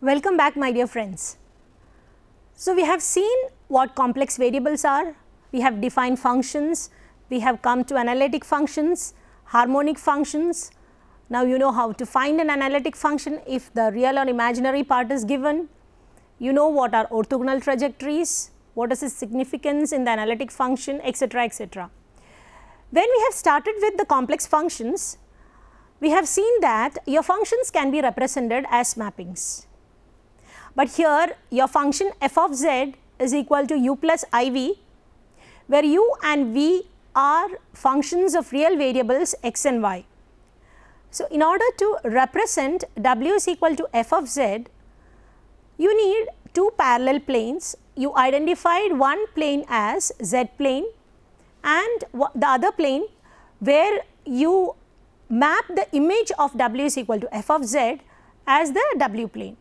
Welcome back, my dear friends. So, we have seen what complex variables are, we have defined functions, we have come to analytic functions, harmonic functions. Now, you know how to find an analytic function if the real or imaginary part is given. You know what are orthogonal trajectories, what is its significance in the analytic function, etc., etc. When we have started with the complex functions, we have seen that your functions can be represented as mappings. But here your function f of z is equal to u plus iv, where u and v are functions of real variables x and y. So, in order to represent w is equal to f of z, you need two parallel planes. You identified one plane as z plane and the other plane where you map the image of w is equal to f of z as the w plane.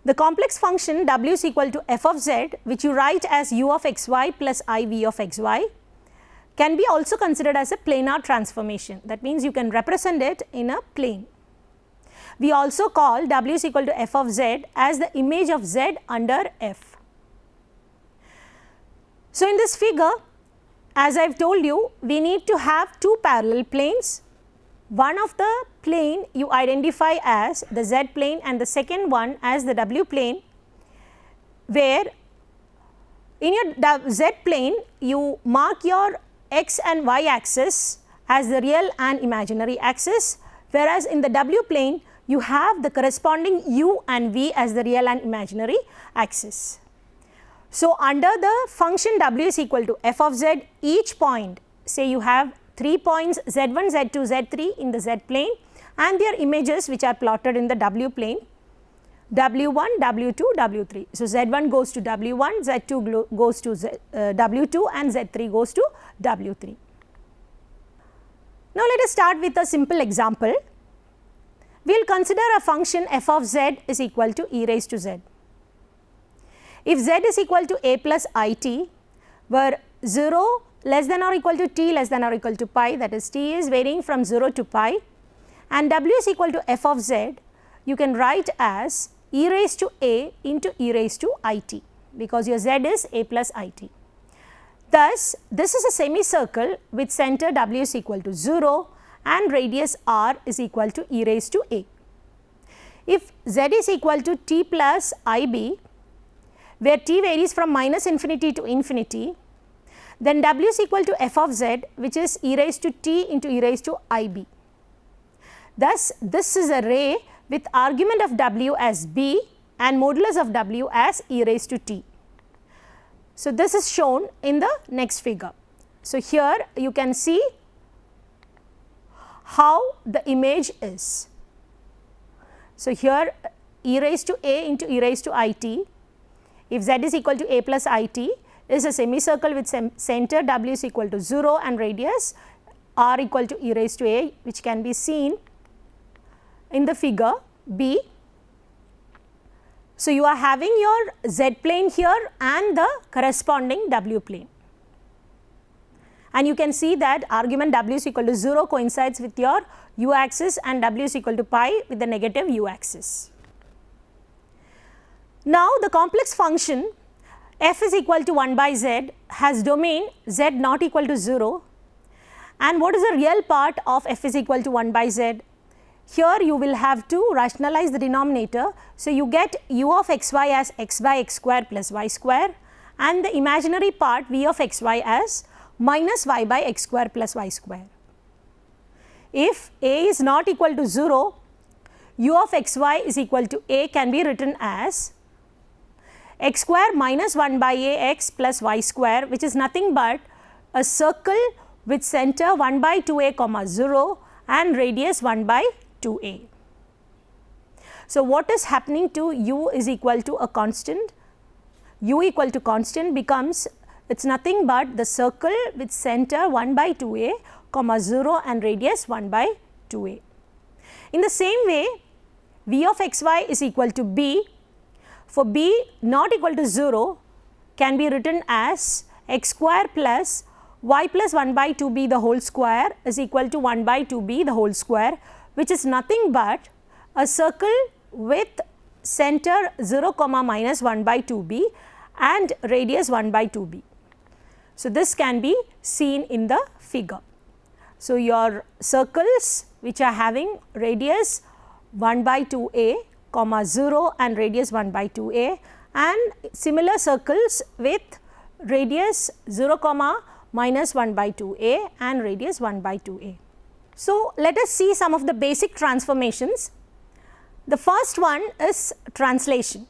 The complex function w is equal to f of z, which you write as u of x y plus I v of x y, can be also considered as a planar transformation. That means, you can represent it in a plane. We also call w is equal to f of z as the image of z under f. So, in this figure, as I have told you, we need to have two parallel planes. One of the plane you identify as the z plane and the second one as the w plane, where in your z plane you mark your x and y axis as the real and imaginary axis, whereas in the w plane you have the corresponding u and v as the real and imaginary axis. So, under the function w is equal to f of z, each point, say you have 3 points z1, z2, z3 in the z plane and their images which are plotted in the w plane, w1, w2, w3. So, z1 goes to w1, z2 goes to w2 and z3 goes to w3. Now, let us start with a simple example. We will consider a function f of z is equal to e raised to z. If z is equal to a plus I t, where 0 less than or equal to t less than or equal to pi, that is t is varying from 0 to pi, and w is equal to f of z, you can write as e raised to a into e raised to I t, because your z is a plus I t. Thus, this is a semicircle with center w is equal to 0 and radius r is equal to e raised to a. If z is equal to t plus I b, where t varies from minus infinity to infinity, then w is equal to f of z, which is e raised to t into e raised to I b. Thus, this is a ray with argument of w as b and modulus of w as e raised to t. So, this is shown in the next figure. So, here you can see how the image is. So, here e raised to a into e raised to I t, if z is equal to a plus I t, is a semicircle with center w is equal to 0 and radius r equal to e raised to a, which can be seen in the figure b. So, you are having your z plane here and the corresponding w plane, and you can see that argument w is equal to 0 coincides with your u axis and w is equal to pi with the negative u axis. Now, the complex function f is equal to 1 by z has domain z not equal to 0, and what is the real part of f is equal to 1 by z? Here you will have to rationalize the denominator. So, you get u of x y as x by x square plus y square and the imaginary part v of x y as minus y by x square plus y square. If a is not equal to 0, u of x y is equal to a can be written as x square minus 1 by a x plus y square, which is nothing but a circle with center 1 by 2a comma 0 and radius 1 by 2a. So, what is happening to u is equal to a constant? U equal to constant becomes, it is nothing but the circle with center 1 by 2a comma 0 and radius 1 by 2a. In the same way, v of x y is equal to b. For b not equal to 0 can be written as x square plus y plus 1 by 2b the whole square is equal to 1 by 2b the whole square, which is nothing but a circle with center 0, minus 1 by 2b and radius 1 by 2b. So, this can be seen in the figure. So, your circles which are having radius 1 by 2a, 0 and radius 1 by 2a, and similar circles with radius 0, minus 1 by 2a and radius 1 by 2a. So, let us see some of the basic transformations. The first one is translation.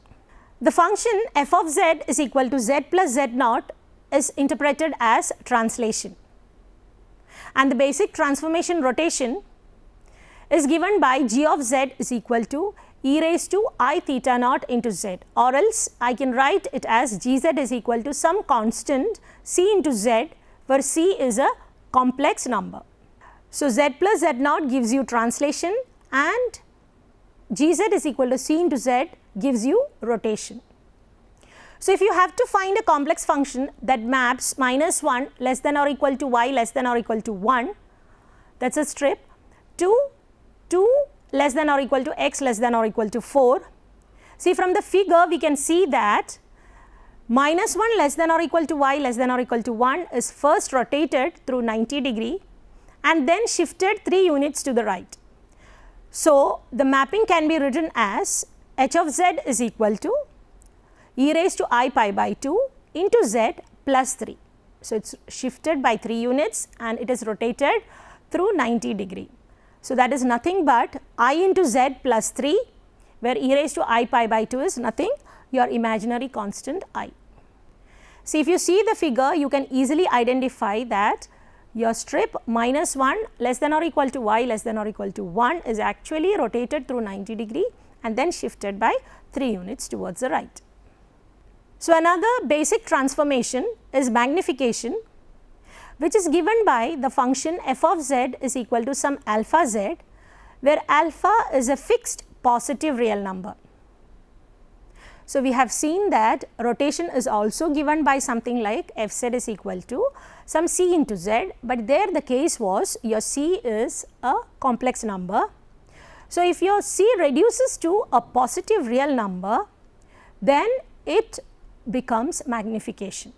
The function f of z is equal to z plus z naught is interpreted as translation, and the basic transformation rotation is given by g of z is equal to e raised to I theta naught into z, or else I can write it as gz is equal to some constant c into z, where c is a complex number. So, z plus z naught gives you translation and gz is equal to c into z gives you rotation. So, if you have to find a complex function that maps minus 1 less than or equal to y less than or equal to 1, that is a strip, to 2 less than or equal to x less than or equal to 4. See, from the figure we can see that minus 1 less than or equal to y less than or equal to 1 is first rotated through 90 degree and then shifted 3 units to the right. So, the mapping can be written as h of z is equal to e raised to I pi by 2 into z plus 3. So, it is shifted by 3 units and it is rotated through 90 degree. So, that is nothing but I into z plus 3, where e raised to I pi by 2 is nothing, your imaginary constant I. See, if you see the figure, you can easily identify that your strip minus 1 less than or equal to y less than or equal to 1 is actually rotated through 90 degree and then shifted by 3 units towards the right. So, another basic transformation is magnification, which is given by the function f of z is equal to some alpha z, where alpha is a fixed positive real number. So, we have seen that rotation is also given by something like f z is equal to some c into z, but there the case was your c is a complex number. So, if your c reduces to a positive real number, then it becomes magnification.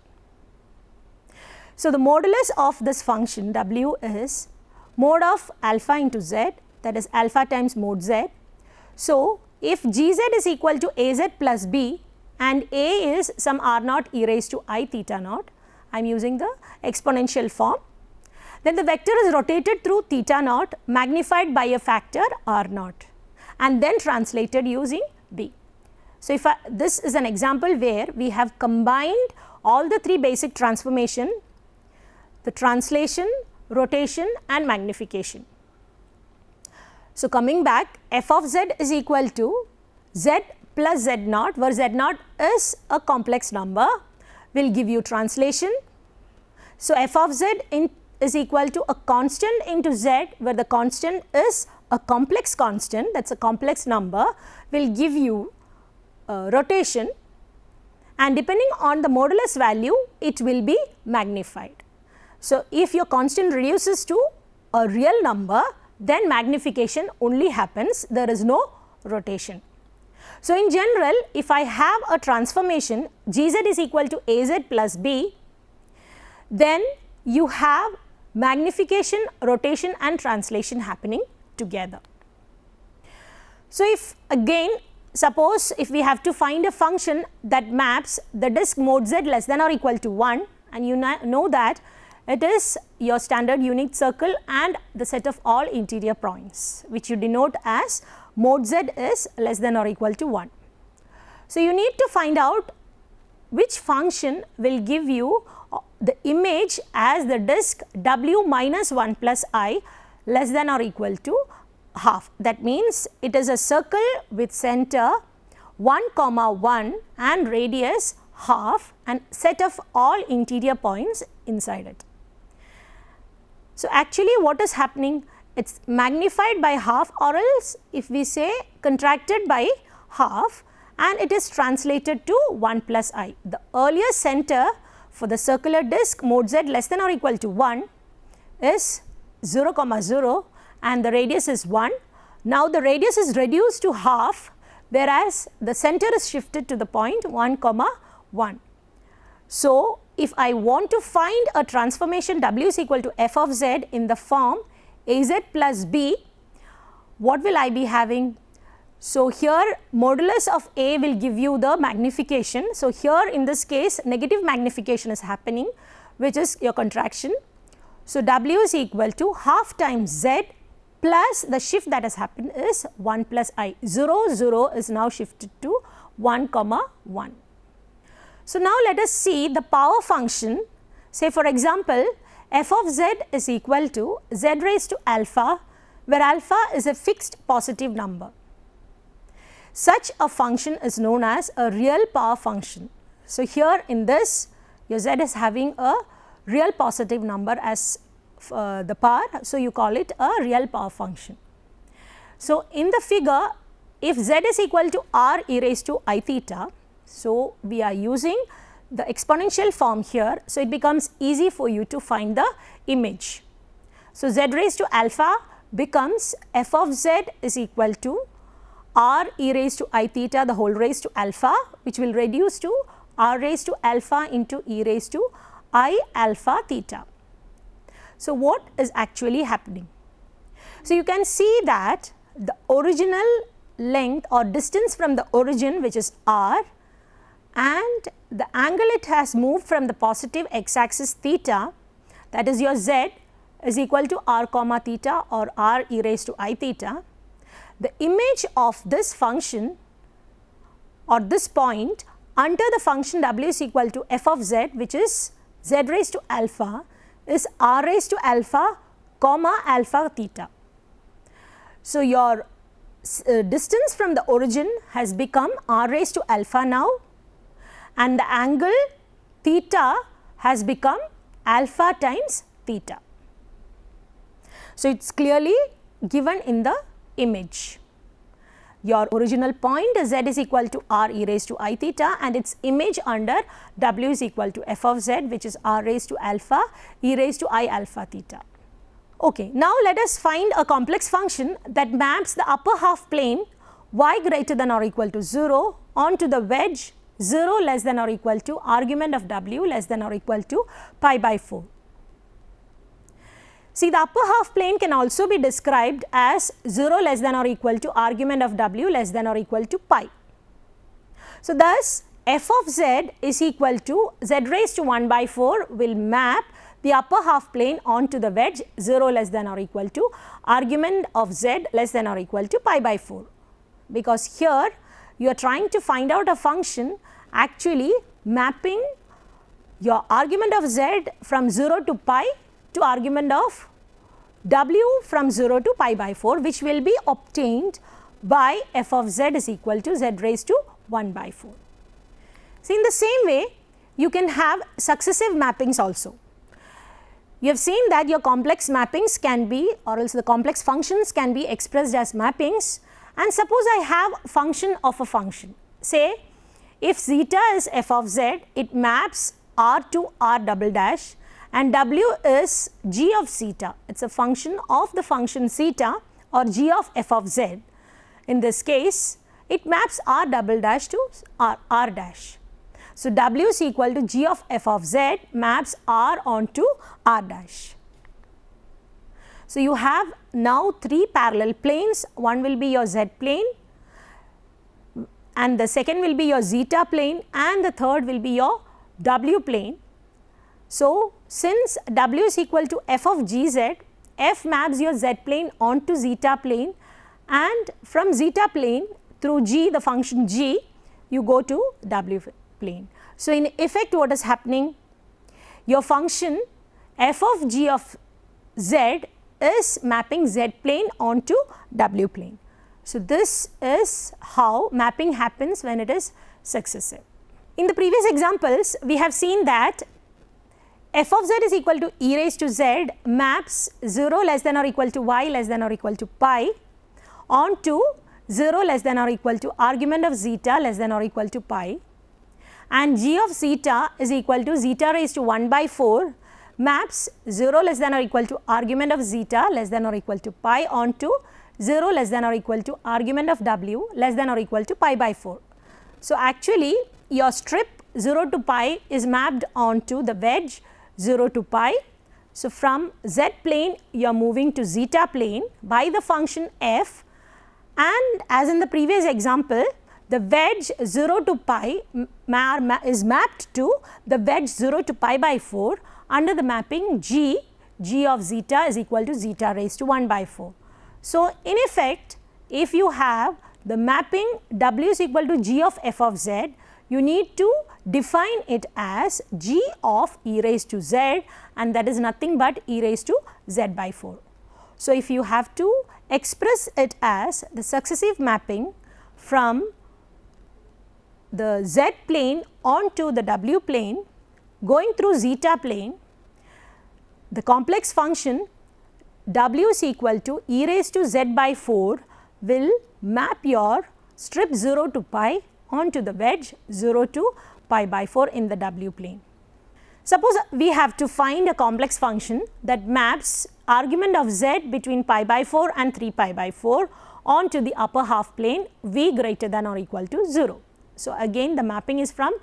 So, the modulus of this function w is mod of alpha into z, that is alpha times mod z. So, if gz is equal to az plus b and a is some r naught e raised to I theta naught, I am using the exponential form, then the vector is rotated through theta naught magnified by a factor r naught and then translated using b. So, if this is an example where we have combined all the 3 basic transformation, the translation, rotation and magnification. So, coming back, f of z is equal to z plus z naught, where z naught is a complex number, will give you translation. So, f of z is equal to a constant into z, where the constant is a complex constant, that is a complex number, will give you rotation, and depending on the modulus value it will be magnified. So, if your constant reduces to a real number, then magnification only happens, there is no rotation. So, in general, if I have a transformation gz is equal to az plus b, then you have magnification, rotation and translation happening together. So, if again suppose if we have to find a function that maps the disk mod z less than or equal to 1, and you know that it is your standard unit circle and the set of all interior points, which you denote as mod z is less than or equal to 1. So, you need to find out which function will give you the image as the disk w minus 1 plus I less than or equal to half. That means, it is a circle with center 1, 1 and radius half and set of all interior points inside it. So, actually what is happening? It is magnified by half, or else if we say contracted by half, and it is translated to 1 plus I. The earlier center for the circular disk mod z less than or equal to 1 is 0, 0 and the radius is 1. Now, the radius is reduced to half whereas the center is shifted to the point 1, 1. So, if I want to find a transformation W is equal to f of z in the form Az plus b, what will I be having? So, here modulus of A will give you the magnification. So, here in this case negative magnification is happening, which is your contraction. So, W is equal to half times Z plus the shift that has happened is 1 plus I. 0, 0 is now shifted to 1, 1. So, now let us see the power function. Say for example, f of z is equal to z raised to alpha, where alpha is a fixed positive number. Such a function is known as a real power function. So, here in this your z is having a real positive number as the power. So, you call it a real power function. So, in the figure, if z is equal to r e raised to I theta, so we are using the exponential form here. So, it becomes easy for you to find the image. So, z raised to alpha becomes f of z is equal to r e raised to I theta the whole raised to alpha, which will reduce to r raised to alpha into e raised to I alpha theta. So, what is actually happening? So, you can see that the original length or distance from the origin, which is r, and the angle it has moved from the positive x axis theta, that is your z, is equal to r comma theta or r e raised to I theta. The image of this function or this point under the function w is equal to f of z, which is z raised to alpha, is r raised to alpha comma alpha theta. So, your distance from the origin has become r raised to alpha now, and the angle theta has become alpha times theta. So, it is clearly given in the image. Your original point z is equal to r e raised to I theta, and its image under w is equal to f of z, which is r raised to alpha e raised to I alpha theta. Okay, now let us find a complex function that maps the upper half plane y greater than or equal to 0 onto the wedge 0 less than or equal to argument of w less than or equal to pi by 4. See, the upper half plane can also be described as 0 less than or equal to argument of w less than or equal to pi. So, thus f of z is equal to z raised to 1 by 4 will map the upper half plane onto the wedge 0 less than or equal to argument of z less than or equal to pi by 4, because here you are trying to find out a function actually mapping your argument of z from 0 to pi to argument of w from 0 to pi by 4, which will be obtained by f of z is equal to z raised to 1 by 4. See, in the same way you can have successive mappings also. You have seen that your complex mappings can be, or else the complex functions can be expressed as mappings, and suppose I have function of a function. Say if zeta is f of z, it maps r to r double dash, and w is g of zeta. It is a function of the function zeta or g of f of z. In this case, it maps r double dash to r dash. So, w is equal to g of f of z maps r onto r dash. So, you have now 3 parallel planes. One will be your z plane, and the second will be your zeta plane, and the third will be your w plane. So, since w is equal to f of gz, f maps your z plane onto zeta plane, and from zeta plane through g, the function g, you go to w plane. So, in effect what is happening, your function f of g of z is mapping z plane onto w plane. So, this is how mapping happens when it is successive. In the previous examples, we have seen that f of z is equal to e raised to z maps 0 less than or equal to y less than or equal to pi onto 0 less than or equal to argument of zeta less than or equal to pi, and g of zeta is equal to zeta raised to 1 by 4 maps 0 less than or equal to argument of zeta less than or equal to pi onto 0 less than or equal to argument of w less than or equal to pi by 4. So, actually your strip 0 to pi is mapped onto the wedge 0 to pi. So, from z plane you are moving to zeta plane by the function f, and as in the previous example the wedge 0 to pi is mapped to the wedge 0 to pi by 4 under the mapping g of zeta is equal to zeta raised to 1 by 4. So, in effect if you have the mapping w is equal to g of f of z, you need to define it as g of e raised to z, and that is nothing but e raised to z by 4. So, if you have to express it as the successive mapping from the z plane onto the w plane going through zeta plane, the complex function w is equal to e raised to z by 4 will map your strip 0 to pi onto the wedge 0 to pi by 4 in the w plane. Suppose we have to find a complex function that maps argument of z between pi by 4 and 3 pi by 4 onto the upper half plane v greater than or equal to 0. So, again the mapping is from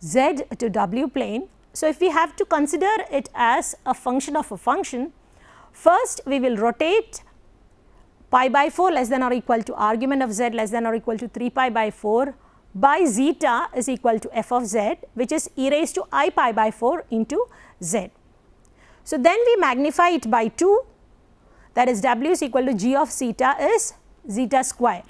z to w plane. So, if we have to consider it as a function of a function, first we will rotate pi by 4 less than or equal to argument of z less than or equal to 3 pi by 4 by zeta is equal to f of z, which is e raised to I pi by 4 into z. So, then we magnify it by 2, that is w is equal to g of zeta is zeta square.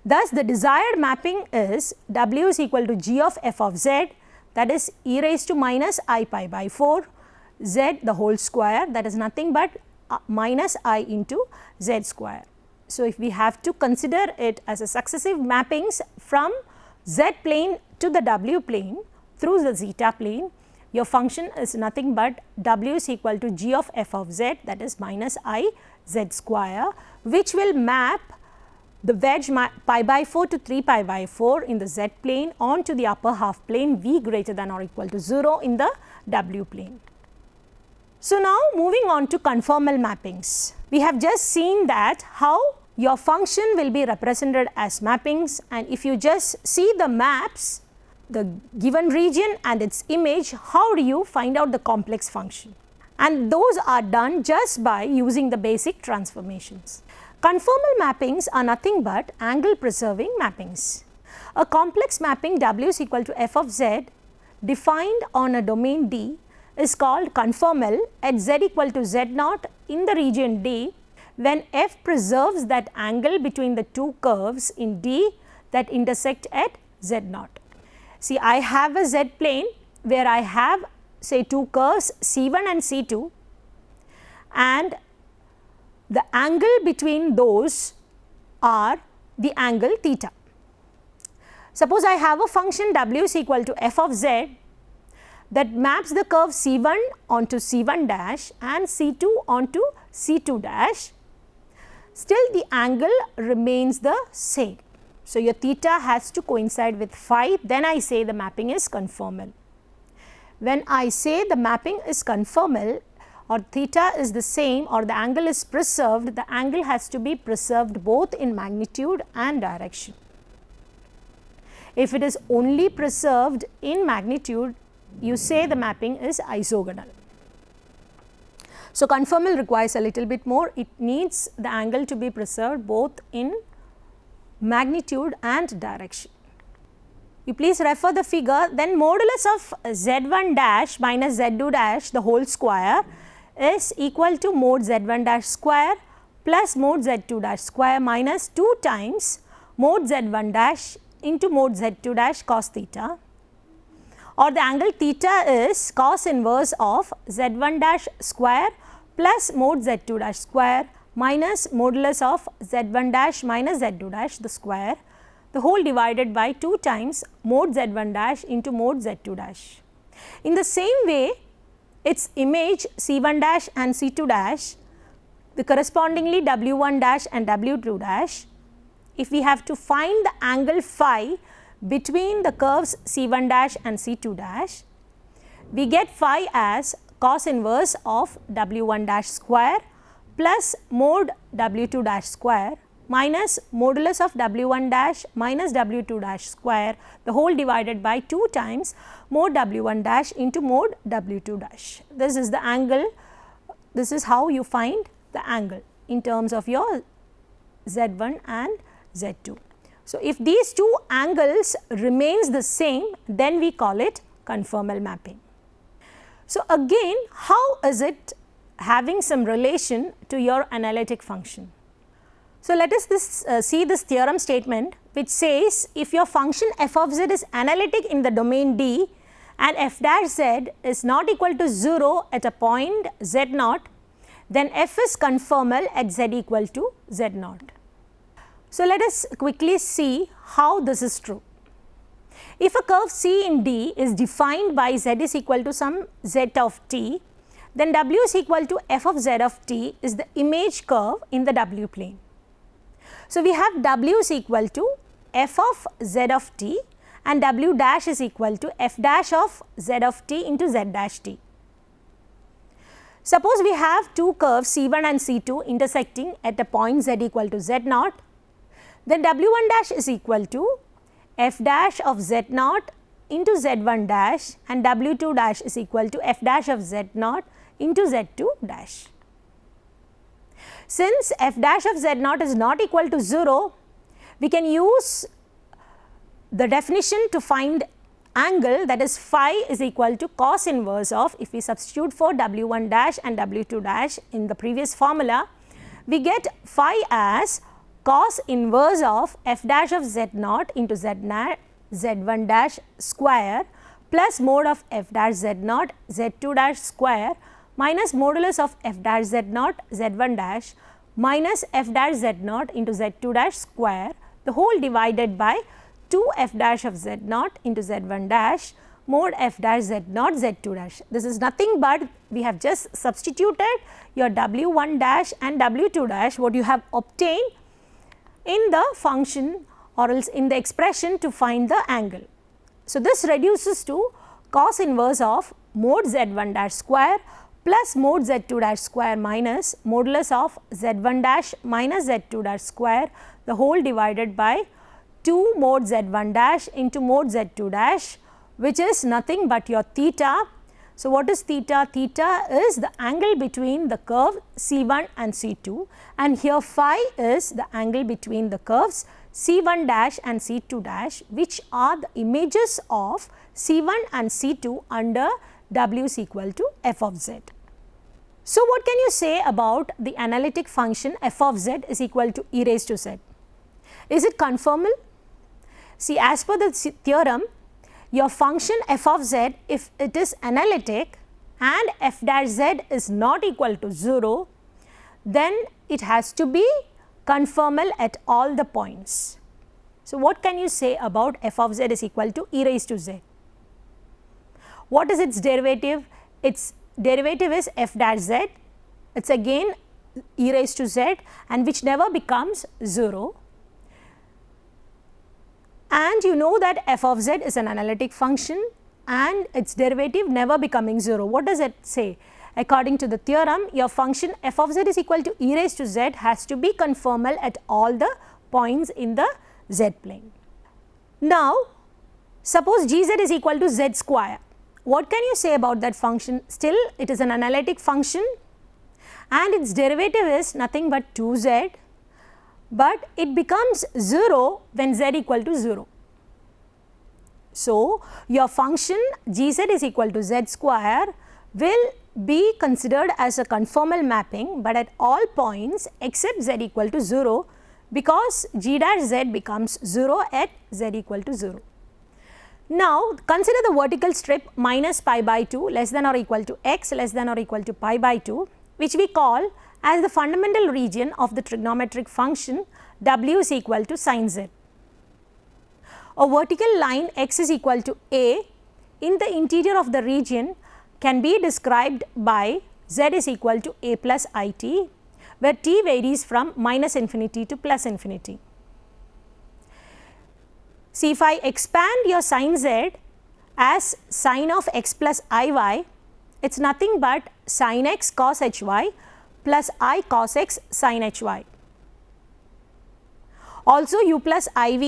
Thus, the desired mapping is w is equal to g of f of z, that is e raised to minus I pi by 4 z the whole square, that is nothing but minus I into z square. So, if we have to consider it as a successive mappings from z plane to the w plane through the zeta plane, your function is nothing but w is equal to g of f of z, that is minus I z square, which will map the wedge pi by 4 to 3 pi by 4 in the z plane onto the upper half plane v greater than or equal to 0 in the w plane. So, now moving on to conformal mappings. We have just seen that how your function will be represented as mappings, and if you just see the maps, the given region and its image, how do you find out the complex function? And those are done just by using the basic transformations. Conformal mappings are nothing but angle preserving mappings. A complex mapping w is equal to f of z defined on a domain D is called conformal at z equal to z naught in the region D when f preserves that angle between the two curves in D that intersect at z naught. See, I have a z plane where I have say two curves C1 and C2, and the angle between those are the angle theta. Suppose I have a function w is equal to f of z that maps the curve C1 onto C1 dash and C2 onto C2 dash, still the angle remains the same. So, your theta has to coincide with phi, then I say the mapping is conformal. When I say the mapping is conformal or theta is the same or the angle is preserved, the angle has to be preserved both in magnitude and direction. If it is only preserved in magnitude, you say the mapping is isogonal. So, conformal requires a little bit more, it needs the angle to be preserved both in magnitude and direction. You please refer the figure, then modulus of z1 dash minus z2 dash the whole square is equal to mod z1 dash square plus mod z2 dash square minus 2 times mod z1 dash into mod z2 dash cos theta, or the angle theta is cos inverse of z1 dash square plus mod z2 dash square minus modulus of z1 dash minus z2 dash the square, the whole divided by 2 times mod z1 dash into mod z2 dash. In the same way, its image c1 dash and c2 dash, the correspondingly w1 dash and w2 dash, if we have to find the angle phi between the curves c1 dash and c2 dash, we get phi as cos inverse of w1 dash square plus mod w2 dash square minus modulus of w1 dash minus w2 dash square, the whole divided by 2 times mod w1 dash into mod w2 dash. This is the angle, this is how you find the angle in terms of your z1 and z2. So, if these two angles remains the same, then we call it conformal mapping. So, again, how is it having some relation to your analytic function? So, let us see this theorem statement which says if your function f of z is analytic in the domain D and f dash z is not equal to 0 at a point z naught, then f is conformal at z equal to z naught. So, let us quickly see how this is true. If a curve C in D is defined by z is equal to some z of t, then w is equal to f of z of t is the image curve in the w plane. So, we have w is equal to f of z of t and w dash is equal to f dash of z of t into z dash t. Suppose we have two curves C1 and C2 intersecting at a point z equal to z naught, then w1 dash is equal to f dash of z naught into z1 dash and w2 dash is equal to f dash of z naught into z2 dash. Since f dash of z naught is not equal to 0, we can use the definition to find angle, that is phi is equal to cos inverse of, if we substitute for w1 dash and w2 dash in the previous formula, we get phi as cos inverse of f dash of z naught into z1 dash square plus mod of f dash z naught z2 dash square minus modulus of f dash z naught z1 dash minus f dash z naught into z2 dash square, the whole divided by 2 f dash of z naught into z1 dash mod f dash z naught z2 dash. This is nothing but we have just substituted your w1 dash and w2 dash, what you have obtained in the function or else in the expression to find the angle. So, this reduces to cos inverse of mod z1 dash square plus mod z2 dash square minus modulus of z1 dash minus z2 dash square, the whole divided by 2 mod z1 dash into mod z2 dash, which is nothing but your theta. So, what is theta? Theta is the angle between the curve C1 and C2, and here phi is the angle between the curves C1 dash and C2 dash, which are the images of C1 and C2 under w is equal to f of z. So, what can you say about the analytic function f of z is equal to e raised to z? Is it conformal? See, as per the theorem, your function f of z, if it is analytic and f dash z is not equal to 0, then it has to be conformal at all the points. So, what can you say about f of z is equal to e raised to z? What is its derivative? Its derivative is f dash z, it is again e raised to z and which never becomes 0. And you know that f of z is an analytic function and its derivative never becoming 0. What does it say? According to the theorem, your function f of z is equal to e raised to z has to be conformal at all the points in the z plane. Now, suppose gz is equal to z square. What can you say about that function? Still it is an analytic function and its derivative is nothing but 2z, but it becomes 0 when z equal to 0. So, your function gz is equal to z square will be considered as a conformal mapping, but at all points except z equal to 0, because g dash z becomes 0 at z equal to 0. Now, consider the vertical strip minus pi by 2 less than or equal to x less than or equal to pi by 2, which we call as the fundamental region of the trigonometric function w is equal to sin z. A vertical line x is equal to a in the interior of the region can be described by z is equal to a plus it, where t varies from minus infinity to plus infinity. See, if I expand your sin z as sin of x plus iy, it is nothing but sin x cos hy plus I cos x sin hy. Also u plus iv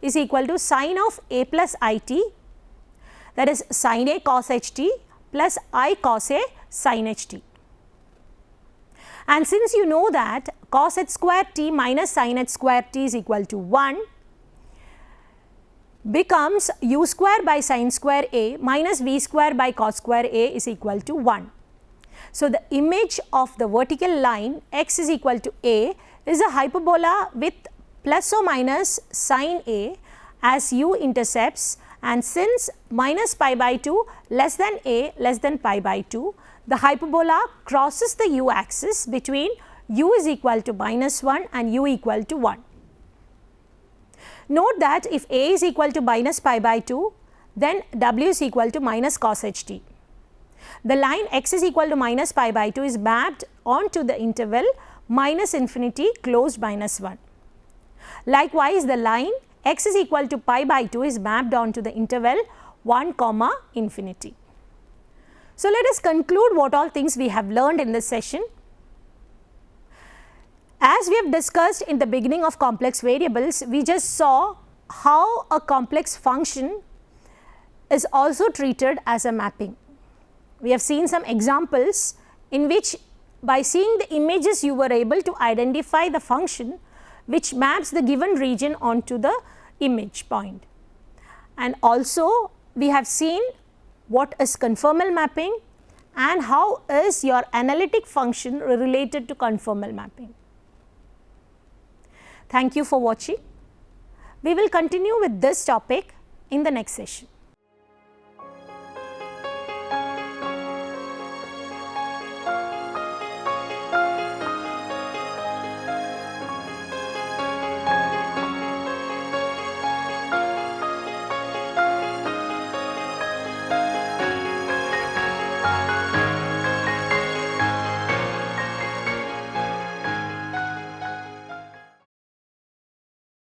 is equal to sin of a plus it, that is sin a cos ht plus I cos a sin ht. And since you know that cos h square t minus sin h square t is equal to 1, becomes u square by sin square a minus v square by cos square a is equal to 1. So, the image of the vertical line x is equal to a is a hyperbola with plus or minus sin a as u intercepts, and since minus pi by 2 less than a less than pi by 2, the hyperbola crosses the u axis between u is equal to minus 1 and u equal to 1. Note that if a is equal to minus pi by 2, then w is equal to minus cos ht. The line x is equal to minus pi by 2 is mapped onto the interval minus infinity closed minus 1. Likewise, the line x is equal to pi by 2 is mapped onto the interval 1 comma infinity. So, let us conclude what all things we have learned in this session. As we have discussed in the beginning of complex variables, we just saw how a complex function is also treated as a mapping. We have seen some examples in which by seeing the images you were able to identify the function which maps the given region onto the image point. And also we have seen what is conformal mapping and how is your analytic function related to conformal mapping. Thank you for watching. We will continue with this topic in the next session.